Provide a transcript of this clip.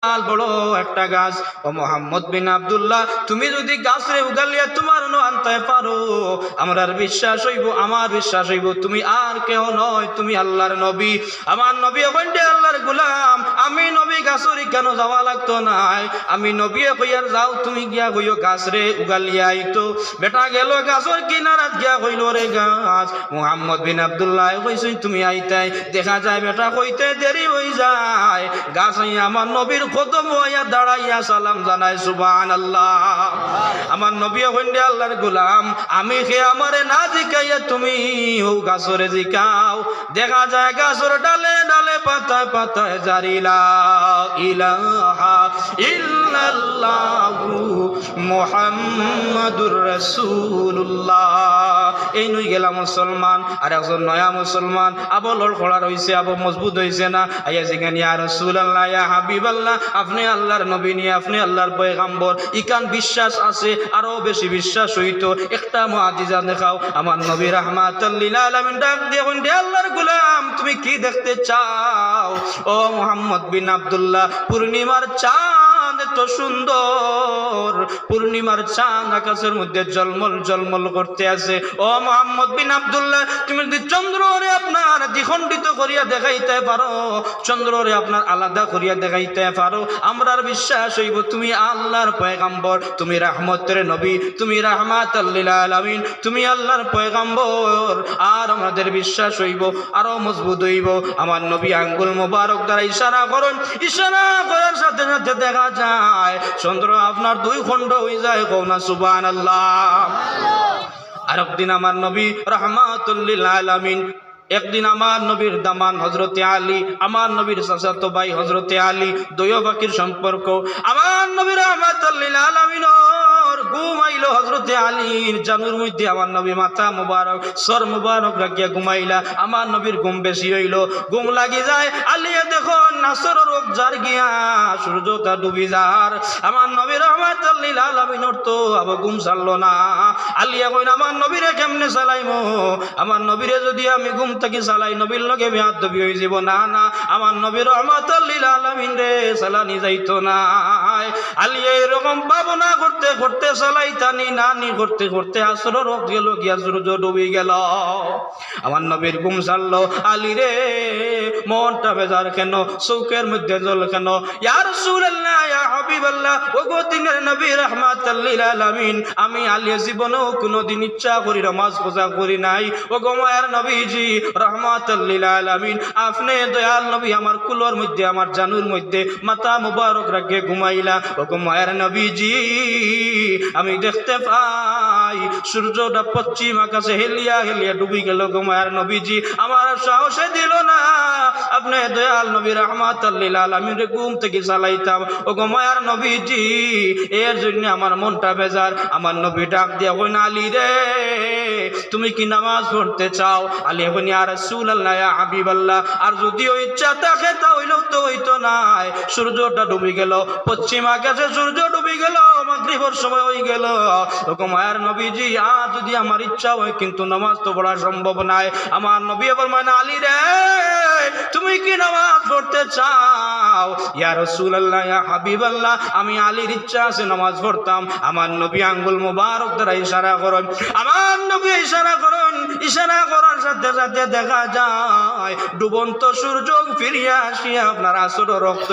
বড় একটা গাছ। ও মোহাম্মদ বিন আব্দুল্লাহ, তুমি যদি গাছরে উগালিয়া তোমার নো আনতে পারো, আমরার বিশ্বাস হইব, আমার বিশ্বাস হইব তুমি আর কেউ নয়, তুমি আল্লাহর নবী। আমার নবী কইন্ডে আল্লাহর গোলাম, আমি নবী গাছরি কেন যাওয়া লাগতো নাই, আমি নবী কইয়ার যাও, তুমি গিয়া কইও গাছরে উগালিয়া আইতো। বেটা গেল গাছর কিনারাত গিয়া কইল, রে গাছ, মোহাম্মদ বিন আব্দুল্লাহ কইছই তুমি আইতাই। দেখা যায় বেটা কইতে দেরি হই যায়, গাছ আমার নবীর কদম হইয়া দাঁড়াইয়া সালাম জানাই, সুবহানাল্লাহ। আমার নবী কইন্ডে আল্লাহর গোলাম, আমি কে আমারে না জিকাইয়া তুমি ও গাছরে জিকাও। দেখা যায় গাছর ডালে ডালে পাতায় পাতায় জারিলা ইলাহা ইল্লাল্লাহু মুহাম্মাদুর রাসূলুল্লাহ। এই নই গেলা মুসলমান, আর একজন নয়া মুসলমান আবো লড়খড়া রইছে, আবো মজবুত হইছে না, আইয়া জিগান ইয়া রাসূলুল্লাহ, ইয়া হাবিবাল্লাহ, আপনি আল্লাহর নবী নি, আপনি আল্লাহর পয়গম্বর, ইকান বিশ্বাস আছে, আরো বেশি বিশ্বাস হইতো একটা মুআজিজা দেখাও। আমার নবী রাহমাতাল লিল আলামিন ডাক দিয়ে কইন্ডে, আল্লাহর গোলাম তুমি কি দেখতে চাও? ও মুহাম্মদ বিন আব্দুল্লাহ, পূর্ণিমার চাঁদ এত সুন্দর, পূর্ণিমার চাঁদ আকাশের মধ্যে জলমল জলমল করতে আছে। ও মুহাম্মদ বিন আব্দুল্লাহ, তুমি যদি চন্দ্ররে আপনার দ্বিখণ্ডিত করিয়া দেখাইতে পারো, চন্দ্ররে আপনার আলাদা করিয়া দেখাইতে পারো, আমরার বিশ্বাস হইব তুমি আল্লাহর পয়গম্বর, তুমি রাহমতের নবী, তুমি রাহমাতাল লিল আলামিন, তুমি আল্লাহর পয়গম্বর। আর আমাদের বিশ্বাস হইব, আরো মজবুত হইব। আমার নবী আঙ্গুল মোবারক দ্বারা ইশারা করেন, ইশারা করার সাথে সাথে দেখা যায় চন্দ্র আপনার দুই খণ্ড হয়ে যায়। কওনা সুবহানাল্লাহ। আর একদিন আমার নবী রাহমাতুল লিল আলামিন, একদিন আমার নবীর দামান হযরতে আলী, আমার নবীর চাচাতো ভাই হযরতে আলী, দৈব পাখির সম্পর্ক। আমার নবী রাহমাতুল লিল আলামিন ঘুম আইল হযরতে আলীর জানুর মধ্যে। আমার নবী মাথা মুবারক সর মুবারক রাখিয়া ঘুমাইলা। আমার নবীর ঘুম বেশি হইল, ঘুম লাগি যায়। আলিয়া দেখো নাসরের রোগ জার গিয়া সূর্যটা ডুবি যার। আমার নবী রাহমাতুল লিল আলামিন তো আবার ঘুম ছাড়লো না। আলিয়া কইন, আমার নবীরে কেমনে চালাইমো? আমার নবীরে যদি আমি ঘুম থেকে চালাই, নবীর লগে বেয়াদবি হয়ে যাব। না না, আমার নবী রাহমাতুল লিল আলামিন রে চালানি যাইতো না। আলিয়া এরকম ভাবনা করতে করতে চালাইতানি নানি করতে করতে আসর রোগ গেল গিয়া সূর্য ডুবে গেল। আমার নবীর ঘুম ছাড়লো। আলী রে মনটা বেজার কেন, চৌকের মধ্যে জল কেন? ইয়া রাসূলুল্লাহ, ইয়া হাবিবাল্লাহ, ও গো দিনের নবী রাহমাতুল লিল আলামিন, আমি আলী জীবনেও কোনোদিন ইচ্ছা করি নামাজ পূজা করি নাই। ও গো মায়ের নবীজি রাহমাতুল লিল আলামিন, আপনি দয়াল নবী আমার কুলোর মধ্যে, আমার জানুর মধ্যে মাথা মুবারক রাখিয়ে ঘুমাইলা। ও গো মায়ের নবীজি, আমি দেখতে পাই সূর্যটা পশ্চিম আকাশে হেলিয়া হেলিয়া ডুবি গেল। গো মায়ের নবীজি, আমার সাহসে দিল না আপনি দয়াল নবী রাহমাতুল লিল আলামিন ঘুম থেকে চালাইতাম। ও গো মায়ের নবীজি, এর জন্য আমার মনটা বেজার। আমার নবী ডাক দিয়া কইন, আলী রে তুমি কি নামাজ পড়তে চাও? আলী কইন, ইয়া রাসূলুল্লাহ, ইয়া হাবিবাল্লাহ, আর যদিও ইচ্ছা থাকে তাহলেও তো হইতো নাই। সূর্যটা ডুবি গেল, পশ্চিম আকাশে সূর্য ডুবি গেল, মাগরিবের সময় হয়ে গেল। ও গো মায়ের নবীজি, আর যদি আমার ইচ্ছা হয় কিন্তু নামাজ তো পড়া সম্ভব নাই। আমার নবী ফরমান, আলী রে তুমি কি নামাজ পড়তে চাও? ইয়া রাসূলুল্লাহ, ইয়া হাবিবাল্লাহ, আমি আলীর ইচ্ছা আছে নামাজ পড়তাম। আমার নবী আঙ্গুল মোবারক দ্বারা ইশারা করেন। আমার নবী ইশারা করেন, ইশারা করার সাথে সাথে দেখা যায় ডুবন্ত সূর্য ফিরিয়া আসিয়া আপনার আসর রক্ত